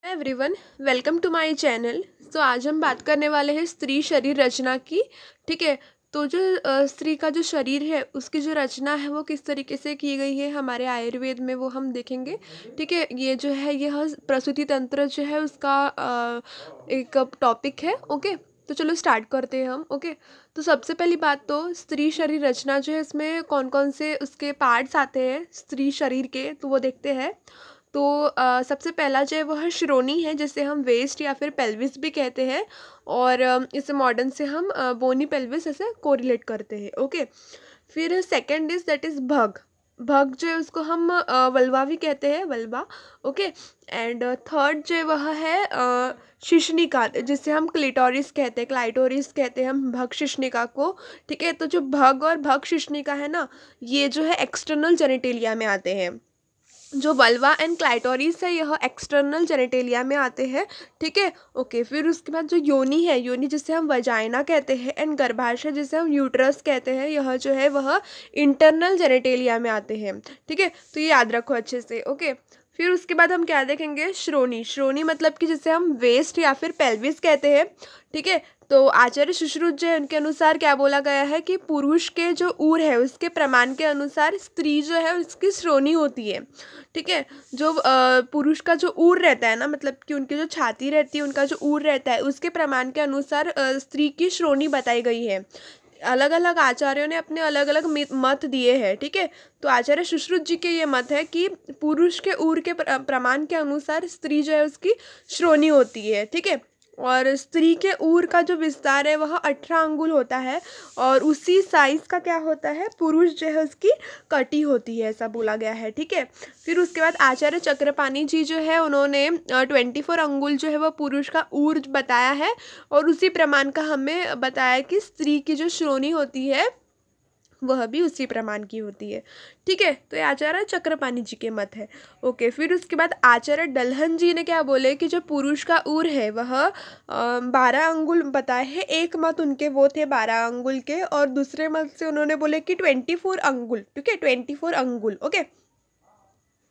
Everyone, welcome to my channel. तो आज हम बात करने वाले हैं स्त्री शरीर रचना की। ठीक है। तो जो स्त्री का जो शरीर है उसकी जो रचना है वो किस तरीके से की गई है हमारे आयुर्वेद में वो हम देखेंगे। ठीक है। ये जो है यह प्रसूति तंत्र जो है उसका एक टॉपिक है। ओके। तो चलो स्टार्ट करते हैं हम। ओके। तो सबसे पहली बात तो स्त्री शरीर रचना जो है इसमें कौन कौन से उसके पार्ट्स आते हैं स्त्री शरीर के, तो वो देखते हैं। तो सबसे पहला जो है वह श्रोणी है, जिसे हम वेस्ट या फिर पेल्विस भी कहते हैं। और इसे मॉडर्न से हम बोनी पेल्विस ऐसे कोरिलेट करते हैं। ओके। फिर सेकंड इज दैट इज भग। भग जो है उसको हम वल्वा भी कहते हैं, वल्वा। ओके। एंड थर्ड जो है वह है शिश्निका, जिसे हम क्लिटोरिस कहते हैं, क्लाइटोरिस कहते हैं हम भग शिश्निका को। ठीक है। तो जो भग और भग शिश्निका है ना, ये जो है एक्सटर्नल जेनिटेलिया में आते हैं। जो वल्वा एंड क्लाइटोरिस है यह एक्सटर्नल जेनिटेलिया में आते हैं। ठीक है। ओके। फिर उसके बाद जो योनि है, योनि जिसे हम वजाइना कहते हैं, एंड गर्भाशय जिसे हम यूट्रस कहते हैं, यह जो है वह इंटरनल जेनिटेलिया में आते हैं। ठीक है। तो ये याद रखो अच्छे से। ओके। फिर उसके बाद हम क्या देखेंगे, श्रोणी। श्रोणी मतलब कि जिसे हम वेस्ट या फिर पेल्विस कहते हैं। ठीक है। तो आचार्य सुश्रुत जो है उनके अनुसार क्या बोला गया है कि पुरुष के जो ऊर है उसके प्रमाण के अनुसार स्त्री जो है उसकी श्रोणी होती है। ठीक है। जो पुरुष का जो ऊर रहता है ना, मतलब कि उनकी जो छाती रहती है, उनका जो ऊर रहता है, उसके प्रमाण के अनुसार स्त्री की श्रोणी बताई गई है। अलग अलग आचार्यों ने अपने अलग अलग मत दिए हैं। ठीक है। तो आचार्य सुश्रुत जी के ये मत है कि पुरुष के ऊर के प्रमाण के अनुसार स्त्री जो है उसकी श्रोणी होती है। ठीक है। और स्त्री के ऊर का जो विस्तार है वह 18 अंगुल होता है, और उसी साइज का क्या होता है, पुरुष जो है उसकी कटी होती है, ऐसा बोला गया है। ठीक है। फिर उसके बाद आचार्य चक्रपाणी जी जो है उन्होंने 24 अंगुल जो है वह पुरुष का ऊर बताया है, और उसी प्रमाण का हमें बताया कि स्त्री की जो श्रोणी होती है वह भी उसी प्रमाण की होती है। ठीक है। तो ये आचार्य चक्रपाणी जी के मत है। ओके। फिर उसके बाद आचार्य दलहन जी ने क्या बोले कि जो पुरुष का ऊर है वह 12 अंगुल बताए हैं। एक मत उनके वो थे 12 अंगुल के, और दूसरे मत से उन्होंने बोले कि 24 अंगुल। ठीक है। 24 अंगुल। ओके।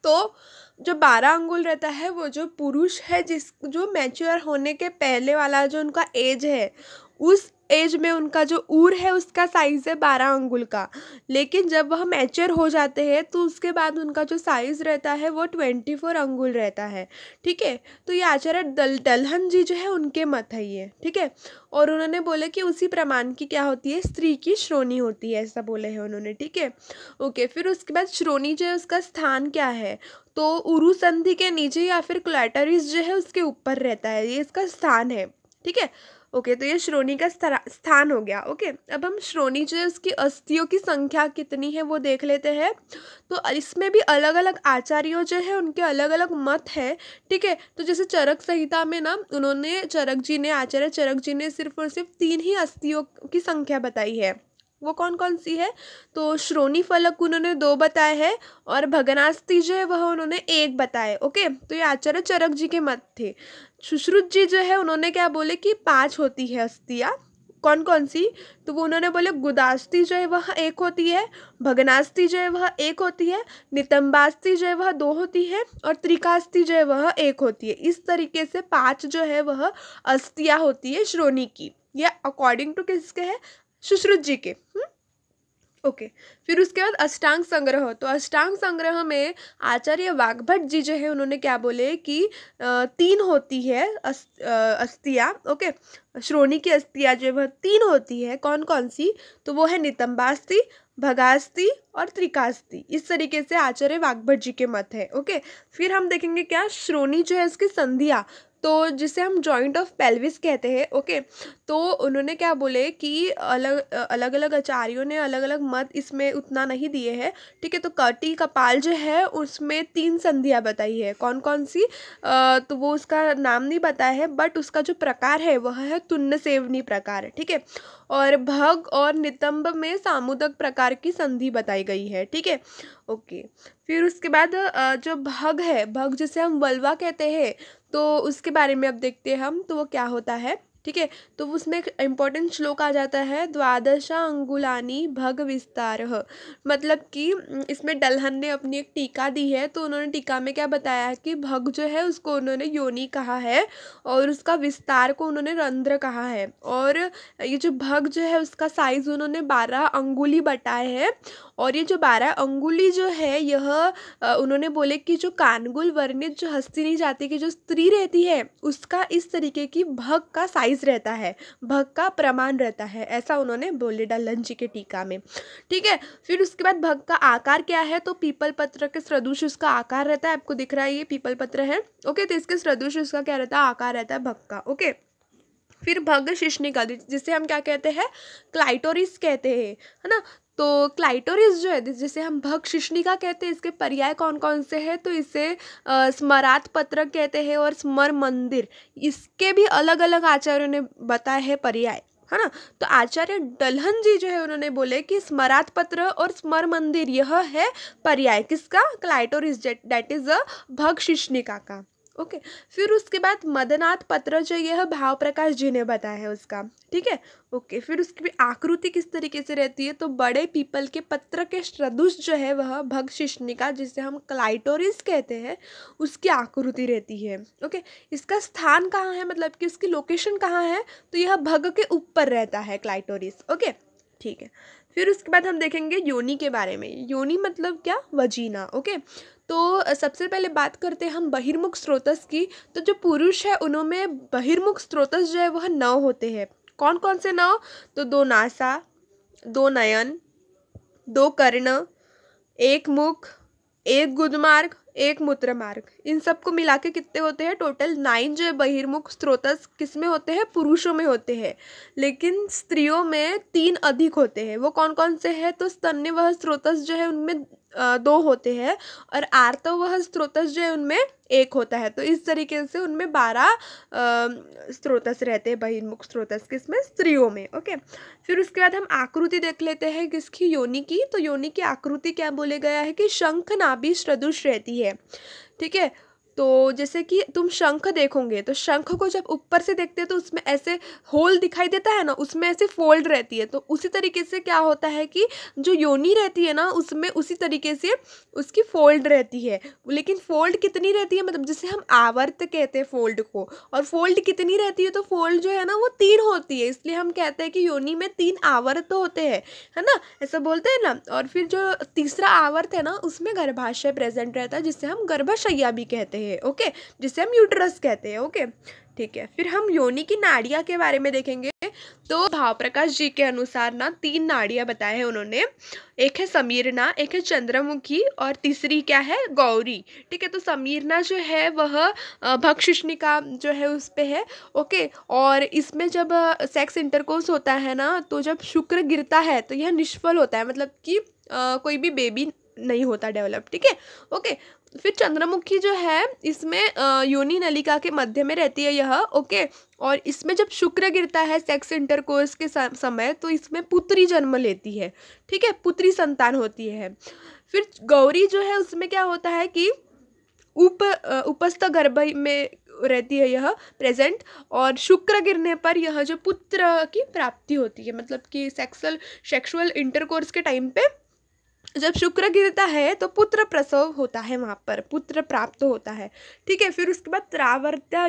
तो जो 12 अंगुल रहता है वो जो पुरुष है, जिस जो मैच्योर होने के पहले वाला जो उनका एज है, उस एज में उनका जो ऊर है उसका साइज है 12 अंगुल का। लेकिन जब वह मैच्योर हो जाते हैं तो उसके बाद उनका जो साइज रहता है वो 24 अंगुल रहता है। ठीक है। तो ये आचार्य दलहन जी जो है उनके मत है ये। ठीक है। और उन्होंने बोले कि उसी प्रमाण की क्या होती है, स्त्री की श्रोणी होती है, ऐसा बोले हैं उन्होंने। ठीक है। ओके। फिर उसके बाद श्रोणी जो है उसका स्थान क्या है, तो उरु संधि के नीचे या फिर क्लैटरिस जो है उसके ऊपर रहता है, ये इसका स्थान है। ठीक है। ओके। तो ये श्रोणी का स्थान हो गया। ओके। अब हम श्रोणी जो है उसकी अस्थियों की संख्या कितनी है वो देख लेते हैं। तो इसमें भी अलग अलग आचार्यों जो है उनके अलग अलग मत है। ठीक है। तो जैसे चरक संहिता में ना उन्होंने आचार्य चरक जी ने सिर्फ और सिर्फ 3 ही अस्थियों की संख्या बताई है। वो कौन कौन सी है, तो श्रोणी फलक उन्होंने 2 बताए हैं, और भगनास्ति जो है वह उन्होंने 1 बताए। ओके। तो ये आचार्य चरक जी के मत थे। सुश्रुत जी जो है उन्होंने क्या बोले कि 5 होती है अस्थियाँ। कौन कौन सी, तो वो उन्होंने बोले गुदास्ति जो है वह 1 होती है, भगनास्ति जो है वह 1 होती है, नितंबास्ति जो है वह 2 होती है, और त्रिकास्ति जो है वह 1 होती है। इस तरीके से 5 जो है वह अस्थियाँ होती है श्रोणी की। ये अकॉर्डिंग टू किसके है, सुश्रुत जी के। ओके। फिर उसके बाद अष्टांग संग्रह। तो अष्टांग संग्रह में आचार्य वाग्भट जी जो है उन्होंने क्या बोले कि 3 होती है अस्थियाँ। ओके। श्रोणी की अस्थियाँ जो है वह 3 होती है। कौन कौन सी, तो वो है नितंबास्ति, भगास्ति और त्रिकास्ति। इस तरीके से आचार्य वाग्भट जी के मत है। ओके। फिर हम देखेंगे क्या, श्रोणी जो है इसकी संधियाँ, तो जिसे हम जॉइंट ऑफ पेल्विस कहते हैं। ओके। तो उन्होंने क्या बोले कि अलग अलग आचार्यों ने अलग अलग मत इसमें उतना नहीं दिए हैं। ठीक है। तो कटी कपाल जो है उसमें 3 संधियाँ बताई है। कौन कौन सी, तो वो उसका नाम नहीं बताया है, बट उसका जो प्रकार है वह है तुन्न सेवनी प्रकार। ठीक है। और भग और नितंब में सामुदक प्रकार की संधि बताई गई है। ठीक है। ओके। फिर उसके बाद जो भग है, भग जिसे हम वल्वा कहते हैं, तो उसके बारे में अब देखते हैं हम। तो वो क्या होता है, ठीक है। तो उसमें एक इम्पोर्टेंट श्लोक आ जाता है, द्वादश अंगुलानी भग विस्तारः। मतलब कि इसमें डल्हन ने अपनी एक टीका दी है, तो उन्होंने टीका में क्या बताया है कि भग जो है उसको उन्होंने योनि कहा है और उसका विस्तार को उन्होंने रंध्र कहा है। और ये जो भग जो है उसका साइज उन्होंने 12 अंगुली बताए हैं। और ये जो 12 अंगुली जो है यह उन्होंने बोले कि जो कानगुल वर्णित जो हस्तिनी जाति की जो स्त्री रहती है उसका इस तरीके की भग का साइज रहता है, भग का प्रमाण रहता है, ऐसा उन्होंने बोले डल्हन जी के टीका में। ठीक है। फिर उसके बाद भग का आकार क्या है, तो पीपल पत्र के सदृश उसका आकार रहता है। आपको दिख रहा है ये पीपल पत्र है। ओके। तो इसके सदृश उसका क्या रहता है, आकार रहता है भग का। ओके। फिर भग शिश्निका जिसे हम क्या कहते हैं, क्लाइटोरिस कहते हैं, है ना। तो क्लाइटोरिस जो है जिसे हम भग शिश्निका कहते हैं, इसके पर्याय कौन कौन से हैं, तो इसे स्मरात पत्र कहते हैं और स्मर मंदिर, इसके भी अलग अलग आचार्यों ने बताए हैं पर्याय, है ना। तो आचार्य डल्हन जी जो है उन्होंने बोले कि स्मरात पत्र और स्मर मंदिर यह है पर्याय किसका, क्लाइटोरिस, दैट इज अ भग शिश्निका का। ओके। फिर उसके बाद मदनाथ पत्र जो यह भाव प्रकाश जी ने बताया है उसका। ठीक है। ओके। फिर उसकी भी आकृति किस तरीके से रहती है, तो बड़े पीपल के पत्र के सदृश जो है वह भग शिश्निका जिसे हम क्लाइटोरिस कहते हैं उसकी आकृति रहती है। ओके। इसका स्थान कहाँ है, मतलब कि उसकी लोकेशन कहाँ है, तो यह भग के ऊपर रहता है क्लाइटोरिस। ओके। ठीक है। फिर उसके बाद हम देखेंगे योनि के बारे में। योनि मतलब क्या, वजीना। ओके। तो सबसे पहले बात करते हैं हम बहिर्मुख स्रोतस की। तो जो पुरुष है उनमें बहिर्मुख स्रोतस जो है वह 9 होते हैं। कौन कौन से 9, तो 2 नासा, 2 नयन, 2 कर्ण, 1 मुख, 1 गुदमार्ग, 1 मूत्र मार्ग, इन सबको मिला के कितने होते हैं, टोटल 9 जो है बहिर्मुख स्रोतस किस में होते हैं, पुरुषों में होते हैं। लेकिन स्त्रियों में 3 अधिक होते हैं। वो कौन कौन से हैं, तो स्तन्यवह स्रोतस जो है उनमें 2 होते हैं और आर्तवह स्रोतस जो है उनमें 1 होता है। तो इस तरीके से उनमें 12 स्रोतस रहते हैं, बहिर्मुख स्रोतस किसमें, स्त्रियों में। ओके। फिर उसके बाद हम आकृति देख लेते हैं किसकी, योनि की। तो योनि की आकृति क्या बोले गया है कि शंख नाभि सदृश रहती है। ठीक है। तो जैसे कि तुम शंख देखोगे तो शंख को जब ऊपर से देखते हैं तो उसमें ऐसे होल दिखाई देता है ना, उसमें ऐसे फोल्ड रहती है। तो उसी तरीके से क्या होता है कि जो योनि रहती है ना उसमें उसी तरीके से उसकी फोल्ड रहती है। लेकिन फोल्ड कितनी रहती है, मतलब जिसे हम आवर्त कहते हैं फोल्ड को, और फोल्ड कितनी रहती है, तो फोल्ड जो है ना वो 3 होती है। इसलिए हम कहते हैं कि योनि में 3 आवर्त होते हैं, है ना, ऐसा बोलते हैं ना। और फिर जो तीसरा आवर्त है ना उसमें गर्भाशय प्रेजेंट रहता है जिसे हम गर्भाशय्या भी कहते हैं। ओके। जिसे हम यूट्रस कहते हैं। ओके। ठीक है। फिर हम योनि की नाड़ियाँ के बारे में देखेंगे। तो भाव प्रकाश जी के अनुसार ना 3 नाड़ियाँ बताए हैं उन्होंने। एक है समीरना, एक है चंद्रमुखी और तीसरी क्या है, गौरी। ठीक है। तो समीरना जो है वह भग शिश्निका जो है उस पे है। ओके। और इसमें जब सेक्स इंटरकोर्स होता है ना तो जब शुक्र गिरता है तो यह निष्फल होता है, मतलब कि कोई भी बेबी नहीं होता डेवलप। ठीक है। ओके। फिर चंद्रमुखी जो है इसमें योनि नलिका के मध्य में रहती है यह। ओके। और इसमें जब शुक्र गिरता है सेक्स इंटरकोर्स के समय तो इसमें पुत्री जन्म लेती है। ठीक है। पुत्री संतान होती है। फिर गौरी जो है उसमें क्या होता है कि उपस्थ गर्भ में रहती है यह प्रेजेंट, और शुक्र गिरने पर यह जो पुत्र की प्राप्ति होती है, मतलब कि सेक्सुअल इंटरकोर्स के टाइम पे जब शुक्र गिरता है तो पुत्र प्रसव होता है, वहाँ पर पुत्र प्राप्त होता है। ठीक है। फिर उसके बाद त्रावर्ता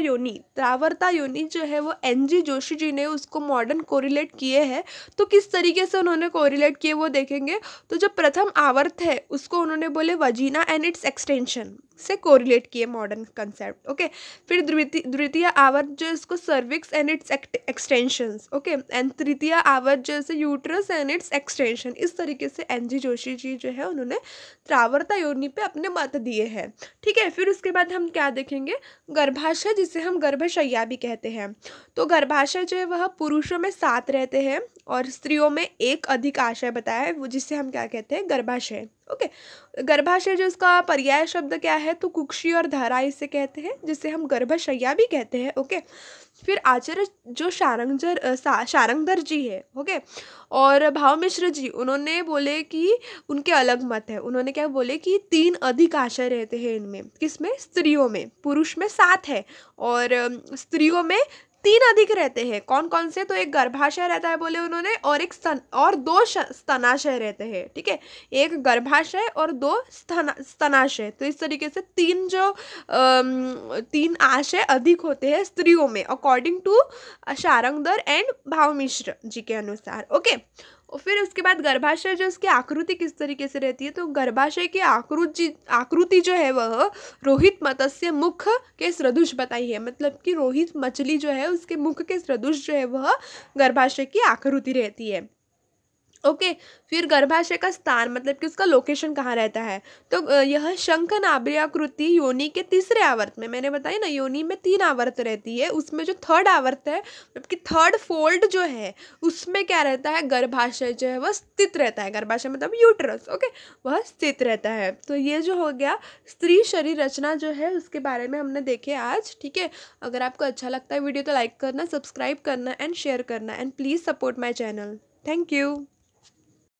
योनि जो है वो NG जोशी जी ने उसको मॉडर्न कोरिलेट किए हैं। तो किस तरीके से उन्होंने कोरिलेट किए वो देखेंगे। तो जो प्रथम आवर्त है उसको उन्होंने बोले वजीना एंड इट्स एक्सटेंशन से कोरिलेट किए मॉडर्न कंसेप्ट। ओके। फिर द्वितीय आवर्त जो इसको cervix and it's extensions. Okay. And तृतीय आवर्त जैसे यूट्रस एंड इट्स एक्सटेंशन। इस तरीके से NG जोशी जी जो है उन्होंने त्रावर्ता योनि पे अपने मत दिए हैं। ठीक है। फिर उसके बाद हम क्या देखेंगे, गर्भाशय जिसे हम गर्भाशय्या भी कहते हैं। तो गर्भाशय जो है वह पुरुषों में 7 रहते हैं और स्त्रियों में 1 अधिक आशय बताया है, वो जिसे हम क्या कहते हैं, गर्भाशय। ओके। गर्भाशय जो इसका पर्याय शब्द क्या है, तो कुक्षी और धारा इसे कहते हैं, जिसे हम गर्भाशय्या भी कहते हैं। ओके। फिर आचार्य जो शारंगधर जी है, ओके, और भाव मिश्र जी, उन्होंने बोले कि उनके अलग मत है। उन्होंने क्या बोले कि 3 अधिक आशय रहते हैं इनमें, किसमें, स्त्रियों में। पुरुष में 7 है और स्त्रियों में तीन अधिक रहते हैं। कौन कौन से? तो एक गर्भाशय रहता है बोले उन्होंने, और एक स्तन और दो स्तनाशय रहते हैं। ठीक है, एक गर्भाशय और दो स्तनाशय। तो इस तरीके से तीन आशय अधिक होते हैं स्त्रियों में, अकॉर्डिंग टू शारंगधर एंड भावमिश्र जी के अनुसार। ओके, और फिर उसके बाद गर्भाशय जो उसकी आकृति किस तरीके से रहती है? तो गर्भाशय की आकृति जो है वह रोहित मत्स्य मुख के सदृश बताई है। मतलब कि रोहित मछली जो है उसके मुख के सदृश जो है वह गर्भाशय की आकृति रहती है। ओके, फिर गर्भाशय का स्थान मतलब कि उसका लोकेशन कहाँ रहता है? तो यह शंख नाभ्याकृति योनि के तीसरे आवर्त में, मैंने बताया ना योनि में 3 आवर्त रहती है, उसमें जो थर्ड आवर्त है मतलब कि थर्ड फोल्ड जो है उसमें क्या रहता है? गर्भाशय जो है वह स्थित रहता है। गर्भाशय मतलब यूट्रस। ओके, वह स्थित रहता है। तो ये जो हो गया स्त्री शरीर रचना जो है उसके बारे में हमने देखे आज। ठीक है, अगर आपको अच्छा लगता है वीडियो तो लाइक करना, सब्सक्राइब करना एंड शेयर करना, and please support my channel. Thank you.